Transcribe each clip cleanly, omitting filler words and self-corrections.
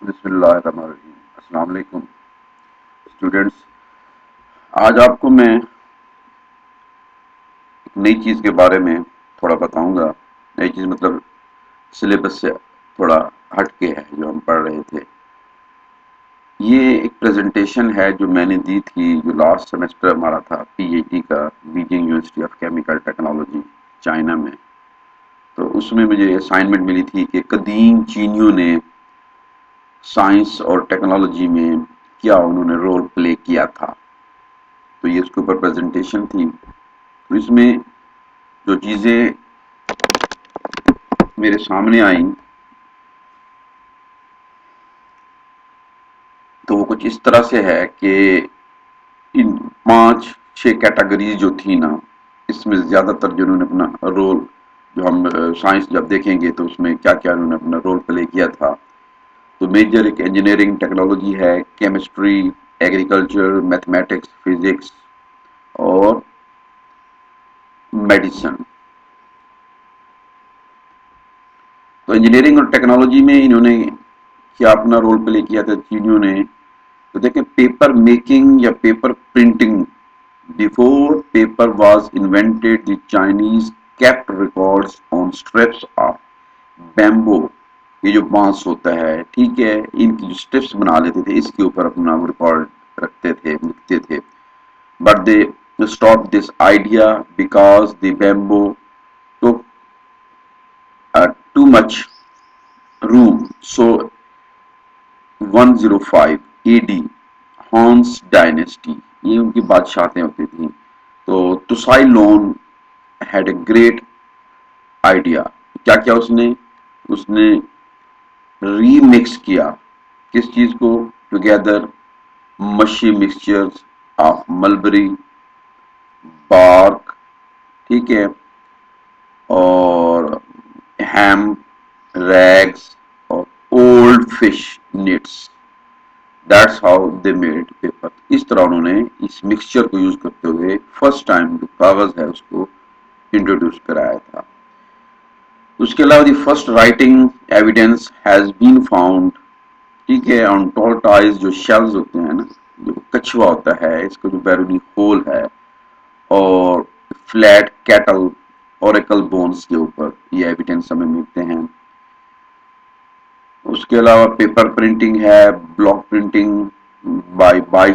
बिस्मिल्लाहिर्रहमानिर्रहीम। अस्सलाम वालेकुम स्टूडेंट्स। आज आपको मैं एक नई चीज़ के बारे में थोड़ा बताऊंगा। नई चीज़ मतलब सिलेबस से थोड़ा हट के है जो हम पढ़ रहे थे। ये एक प्रेजेंटेशन है जो मैंने दी थी, जो लास्ट सेमेस्टर हमारा था पीएचडी का, Beijing university of chemical technology, China में। तो उसमें मुझे असाइनमेंट मिली थी कि कदीम चीनियों ने साइंस और टेक्नोलॉजी में क्या उन्होंने रोल प्ले किया था। तो ये उसके ऊपर प्रेजेंटेशन थी। तो इसमें जो चीज़ें मेरे सामने आई तो वो कुछ इस तरह से है कि इन 5-6 कैटेगरीज जो थी ना, इसमें ज़्यादातर जिन्होंने अपना रोल, जो हम साइंस जब देखेंगे तो उसमें क्या क्या उन्होंने अपना रोल प्ले किया था। तो मेजर एक इंजीनियरिंग टेक्नोलॉजी है, केमिस्ट्री, एग्रीकल्चर, मैथमेटिक्स, फिजिक्स और मेडिसिन। तो इंजीनियरिंग और टेक्नोलॉजी में इन्होंने क्या अपना रोल प्ले किया था चीनियों ने। तो देखें, पेपर मेकिंग या paper printing, before paper was invented the Chinese kept records on strips of bamboo. ये जो बांस होता है, ठीक है, इनकी जो स्ट्रिप्स बना लेते थे इसके ऊपर अपना रिकॉर्ड रखते थे, लिखते थे। But they stop this idea because the bamboo took too much room. So 105 AD, Hans dynasty, ये उनकी बादशाहतें होती थी। तो Tsai Lun had a great idea. क्या क्या उसने उसने रीमिक्स किया, किस चीज को, टुगेदर मशी मिक्सचर्स ऑफ मलबरी बार्क, ठीक है, और हैम रैग्स और old fish nits. That's how they made paper. इस तरह उन्होंने इस मिक्सचर को यूज करते हुए फर्स्ट टाइम जो कागज है उसको इंट्रोड्यूस कराया था। उसके अलावा the first writing evidence has been found, ठीक है, ऑन टॉर्टाइज, जो शेल्स होते हैं ना, जो कछुआ होता है, इसका जो बैरूनी होल है, और फ्लैट कैटल ओरेकल बोन्स के ऊपर ये एविडेंस हमें मिलते हैं। उसके अलावा पेपर प्रिंटिंग है, ब्लॉक प्रिंटिंग बाय बाई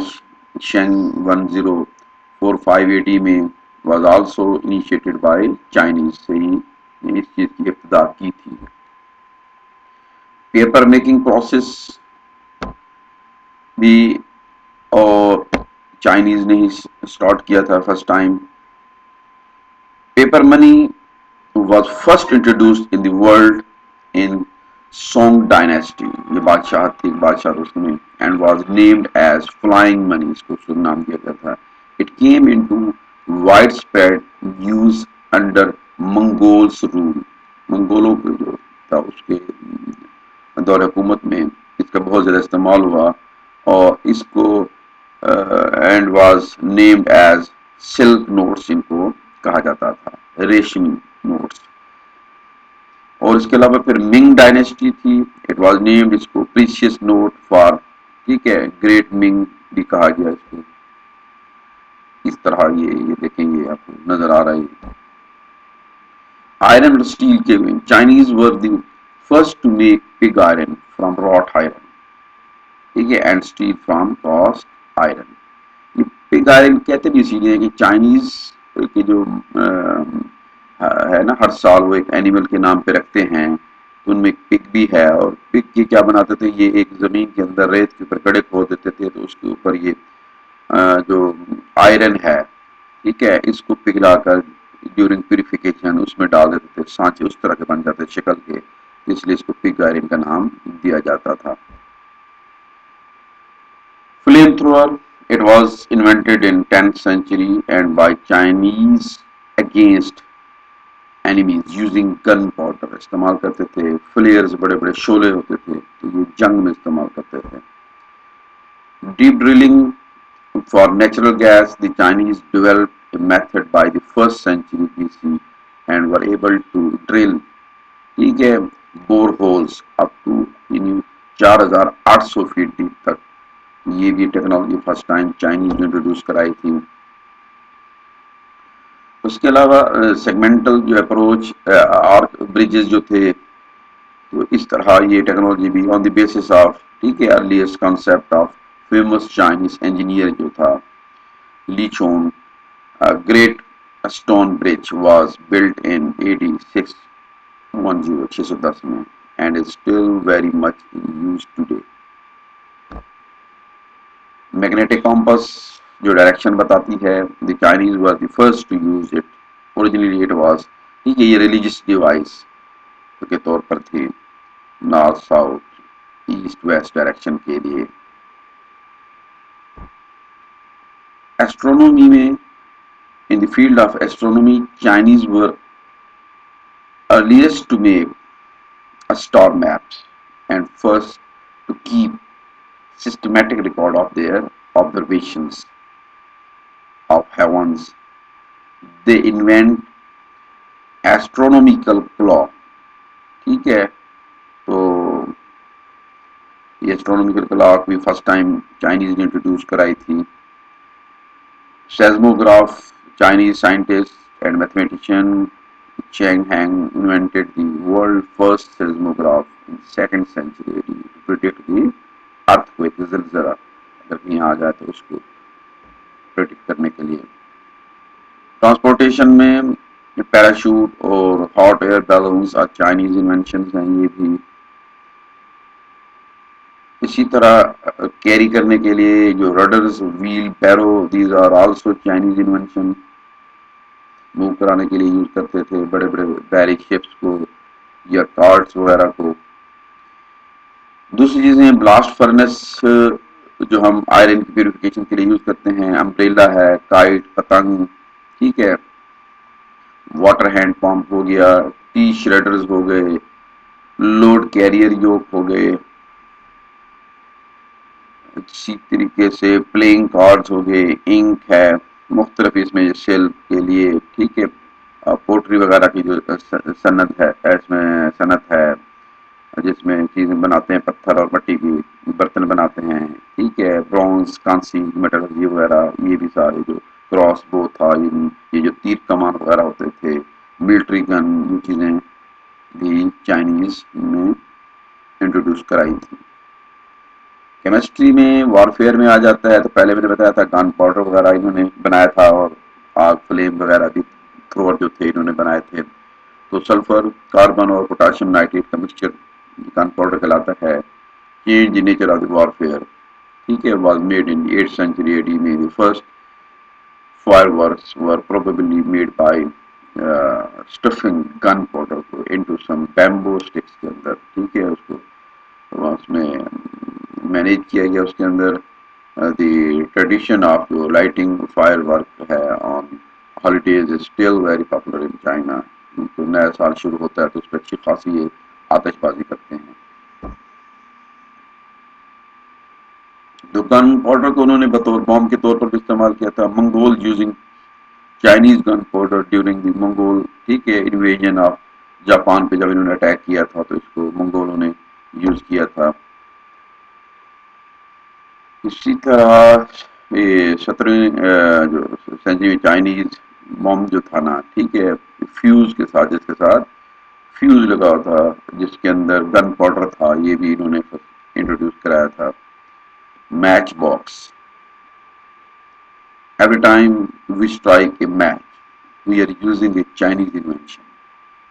शेंग 1045 में was also initiated by Chinese से ही इस चीज की इब्तिदा की थी। पेपर मेकिंग प्रोसेस भी और चाइनीज ने ही स्टार्ट किया था first time. Paper money was first introduced in the world in Song dynasty, ये बादशाह थी, बादशाह उसमें, and was named as flying money, इसको शुभ नाम दिया गया था। It came into widespread use under Mongols rule, मंगोलों के जो था उसके दौर हुकूमत में इसका बहुत ज़्यादा इस्तेमाल हुआ, और इसको and was named as silk notes, इनको कहा जाता था, रेशमी नोट्स। और इसके अलावा फिर मिंग डायनेस्टी थी, इट वाज नेम्ड, इसको प्रीशियस नोट फॉर, ठीक है, ग्रेट मिंग भी कहा गया इसको। इस तरह ये देखेंगे आपको नजर आ रहा है। आयरन और स्टील के में Chinese were the first to make pig iron from wrought iron, ठीक है, and steel from cast iron. ये पिग आयरन कहते भी इसीलिए कि चाइनीज के जो है ना, हर साल वो एक एनिमल के नाम पे रखते हैं, तो उनमें एक पिग भी है। और पिग की क्या बनाते थे, ये एक जमीन के अंदर रेत के ऊपर गड्ढे खोद देते थे, तो उसके ऊपर ये जो आयरन है, ठीक है, इसको पिघलाकर ड्यूरिंग प्यूरिफिकेशन उसमें डाल देते थे, सांचे उस तरह के बन जाते शक्ल के, इसलिए इसको पिग आयरन का नाम दिया जाता था। Flamethrower, it was invented in 10th century and by Chinese against enemies using gunpowder, इस्तेमाल करते थे। फ्लेयर्स, बड़े बड़े शोले होते थे, तो ये जंग में इस्तेमाल करते थे। Deep drilling for natural gas, the Chinese developed a method by the first century BC and were able to drill, ठीक है, bore holes up to 4800 feet deep तक। ये भी टेक्नोलॉजी फर्स्ट टाइम चाइनीज ने इंट्रोड्यूस कराई थी। उसके अलावा सेगमेंटल जो अप्रोच आर्क ब्रिजेस जो थे, तो इस तरह ये टेक्नोलॉजी भी ऑन द बेसिस ऑफ, ठीक है, earliest concept of famous Chinese engineer जो था Li Chun, great stone bridge was built in 8610 में and is still very much used today. Magnetic compass जो डायरेक्शन बताती है, the Chinese were the first to use it. Originally it was, ठीक है, ये religious device के तौर पर थी, north south east west direction के लिए। एस्ट्रोनॉमी में, in the field of astronomy, Chinese were earliest to make a star maps and first to keep systematic record of their observations of heavens. They invent astronomical clock, ठीक है। तो ये astronomical clock भी first time Chinese ने introduce कराई थी। Seismograph, Chinese scientist and mathematician Cheng Hang invented the world first seismograph in 2nd century AD to predict the earthquake, ज़लज़ला अगर कहीं आ जाए तो उसको प्रेडिक्ट करने के लिए। ट्रांसपोर्टेशन में पैराशूट और हॉट एयर बैलून्स और चाइनीज इन्वेंशन हैं ये भी। इसी तरह कैरी करने के लिए जो rudders, wheel, barrow, these are also Chinese invention. Move कराने के लिए यूज करते थे बड़े बड़े बैरिक शिप्स को या कार्ड्स वगैरह को। दूसरी चीजें ब्लास्ट फर्नेस जो हम आयरन की प्यूरिफिकेशन के लिए यूज करते हैं, अम्ब्रेला है, काइट, पतंग, ठीक है, वाटर हैंड पंप हो गया, टी श्रेडर्स हो गए, लोड कैरियर योक हो गए, इसी तरीके से प्लेइंग कार्ड्स हो गए, इंक है, मुख्तलिफ इसमें सेल के लिए, ठीक है, पोट्री वगैरह की जो सनत है, इसमें सनत है जिसमें चीजें बनाते हैं, पत्थर और मिट्टी की बर्तन बनाते हैं, ठीक है, ब्रॉन्ज, कांसी, मेटलर्जी वगैरह, ये भी सारे जो क्रॉस बो था, ये जो तीर कमान वगैरह होते थे, मिलिट्री गन, ये चीजें भी चाइनीज ने इंट्रोड्यूस कराई थी। केमिस्ट्री में वॉरफेयर में आ जाता है तो पहले मैंने बताया था गन पाउडर वगैरह इन्होंने बनाया था और आग फ्लेम वगैरह भी थ्रोअर जो थे इन्होंने बनाए थे। तो सल्फर, कार्बन और पोटाशियम नाइट्रेट का मिक्सचर गन पाउडर कहलाता है। Change in nature of the warfare, ठीक है, was made in 8th century AD में। The first fireworks were probably made by stuffing gunpowder into some bamboo sticks के अंदर, ठीक है, उसको उसमें मैनेज किया गया उसके अंदर। द ट्रेडिशन ऑफ जो लाइटिंग फायर वर्क है on holidays is still very popular in China. तो नया साल शुरू होता है तो उस पर अच्छी खासी ये आतिशबाजी करते हैं। तो गन पाउडर को उन्होंने बतौर बॉम्ब के तौर पर भी इस्तेमाल किया था। Mongol using Chinese gun powder during the Mongol, ठीक है, इन्वेजन ऑफ जापान पे जब इन्होंने अटैक किया था तो इसको मंगोलों ने यूज किया था। इसी तरह ये 17वीं जो सेंचुरी में चाइनीज बॉम्ब जो था ना, ठीक है, फ्यूज के साथ, जिसके साथ फ्यूज लगा हुआ था जिसके अंदर गन पाउडर था, ये भी इन्होंने इंट्रोड्यूस कराया था। Match box, every time we strike a match we are using a Chinese invention.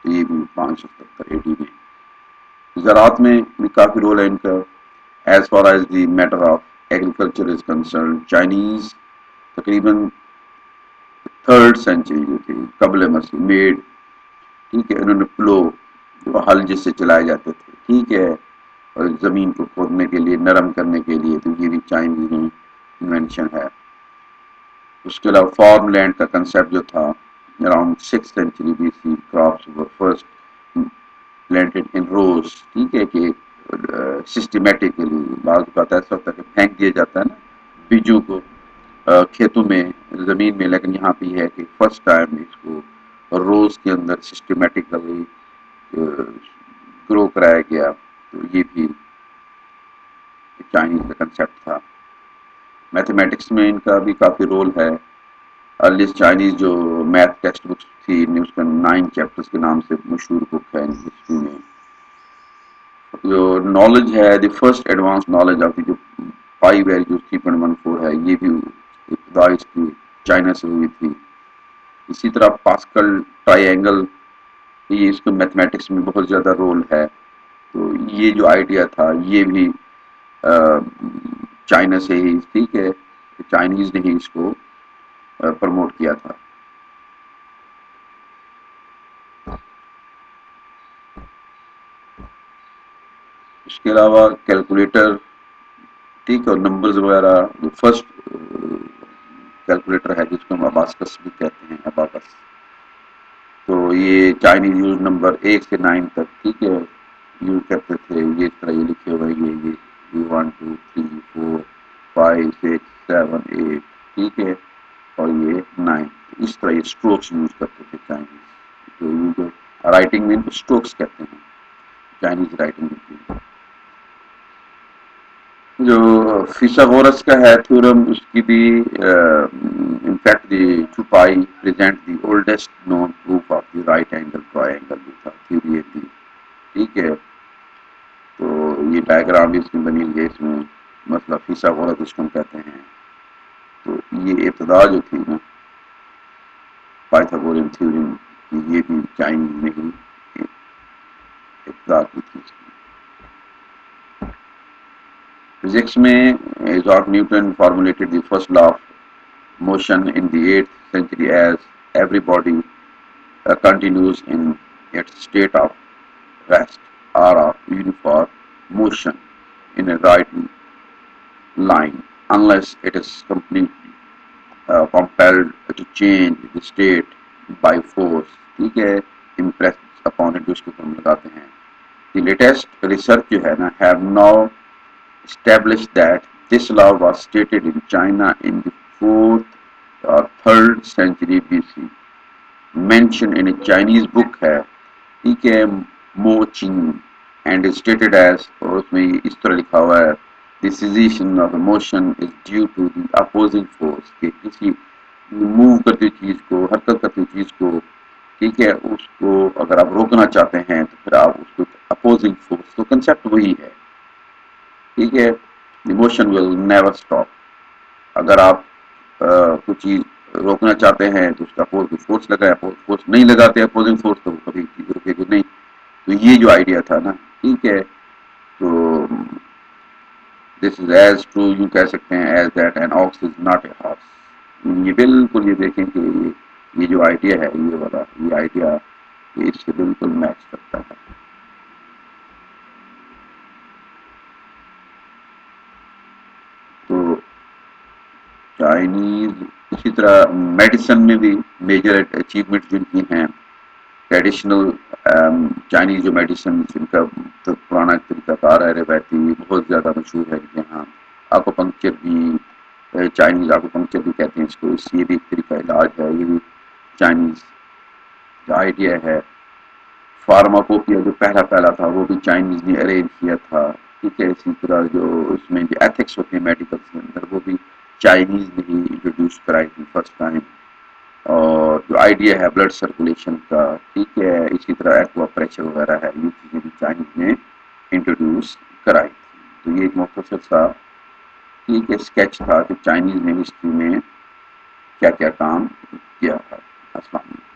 तो ये भी 570 AD में। ज़राअत में भी काफ़ी रोल है इनका। As far as the matter of agriculture is concern, Chinese तकरीबन 3rd century जो थी कबल मसीह मेड, ठीक है, इन्होंने प्लो जो हल जिससे चलाए जाते थे, ठीक है, और ज़मीन को खोदने के लिए, नरम करने के लिए, तो ये भी चाइनीज इन्वेंशन है। उसके अलावा फार्म लैंड का कंसेप्ट जो था around 6th century BC, crops were first planted in rows, ठीक है, कि सिस्टमेटिकली, बात ऐसा होता है कि फेंक दिया जाता है ना बीजू को खेतों में, जमीन में, लेकिन यहाँ पे है कि फर्स्ट टाइम इसको रोज के अंदर सिस्टमेटिकली ग्रो कराया गया। तो ये भी चाइनीज का कंसेप्ट था। मैथमेटिक्स में इनका भी काफ़ी रोल है। अर्लीस्ट चाइनीज जो मैथ टेक्स्ट बुक्स थी, उसका 9 चैप्टर्स के नाम से मशहूर बुक है हिस्ट्री में। जो नॉलेज है, the first advance knowledge of जो पाई वैल्यू 3.14 है, ये भी इब्तदा इसकी चाइना से हुई थी। इसी तरह पास्कल ट्राइंगल, ये इसको मैथमेटिक्स में बहुत ज़्यादा रोल है। तो ये जो आइडिया था ये भी चाइना से ही, ठीक है, चाइनीज ने ही इसको प्रमोट किया था। इसके अलावा कैलकुलेटर, ठीक है, और नंबर्स वगैरह, जो फर्स्ट कैलकुलेटर है जिसको हम अबाकस भी कहते हैं, अबाकस, तो ये चाइनीज यूज नंबर 1 से 9 तक, ठीक है, यूज करते थे। ये इस तरह ये लिखे हुए हैं, ये 1 2 3 4 5 6 7 8, ठीक है, और ये 9, इस तरह ये स्ट्रोक्स यूज करते थे चाइनीज। जो राइटिंग में इनको स्ट्रोक्स कहते हैं, चाइनीज राइटिंग में। जो फिसागोरस का है थ्योरम, उसकी भी इनफैक्ट द छुपाई present the oldest known proof of the right angle triangle जो था थ्योरी थी, ठीक है। तो ये डायग्राम भी इसमें बनी हुई है, इसमें मतलब फिसागोरस जिसको हम कहते हैं। तो ये इब्तदा जो थी ना पाइथागोरियन थ्योरी की, ये भी चाइनीज ने ही इब्तदा की थी। फिजिक्स में Isaac Newton formulated the first law of motion in the 8th century as every body continues in its state of rest or of uniform motion in a right line unless it is completely compelled to change the state by force, ठीक है, impressed upon it, जिसको हम लगाते हैं। The latest research जो है ना have now established that this law was stated in China in the 4th or 3rd century BC. Mentioned in a Chinese book है, ठीक है, Mo Qing, and is stated as, और उसमें इस तरह लिखा हुआ है, the cessation of motion is due to the opposing force, कि किसी मूव करती चीज को, हरकत करती चीज को, ठीक है, उसको अगर आप रोकना चाहते हैं तो फिर आप उसको अपोजिंग फोर्स, तो कंसेप्ट वही है, ठीक है। Emotion will never stop. अगर आप कुछ चीज रोकना चाहते हैं तो उसका फोर्स लगाए, फोर्स नहीं लगाते अपोजिंग फोर्स तो वो कभी चीज रुकेगी नहीं। तो ये जो आइडिया था ना, ठीक है, तो दिस इज एज ट्रू, यू कह सकते हैं, as that an ox is not a horse. ये बिल्कुल, ये देखें कि ये जो आइडिया है, ये वाला ये आइडिया, ये इससे बिल्कुल मैच करता है। तो चाइनीज, इसी तरह मेडिसिन में भी मेजर अचीवमेंट जिनकी हैं, ट्रेडिशनल चाइनीज जो मेडिसिन जिनका तो पुराना तरीकाकार है, रिवायती, बहुत ज़्यादा मशहूर है इनके यहाँ। आकुपंक्चर भी, चाइनीज आकुपंक्चर भी कहते हैं इसको, ये भी एक तरीका इलाज है, ये भी चाइनीज का आइडिया है। फार्माकोपिया जो पहला पहला था वो भी चाइनीज ने अरेंज किया था, ठीक है। इसी तरह जो उसमें जो एथिक्स होते हैं मेडिकल के अंदर, वो भी चाइनीज ने ही इंट्रोड्यूस कराई थी फर्स्ट टाइम। और जो आइडिया है ब्लड सर्कुलेशन का, ठीक है, इसी तरह एक्वा प्रेशर वगैरह है, ये चीज़ें भी चाइनीज ने इंट्रोड्यूस कराई थी। तो ये एक मुख्तसर सा, ठीक है, स्केच था कि चाइनीज ने हिस्ट्री में क्या क्या काम किया था। अस्सलाम वालेकुम।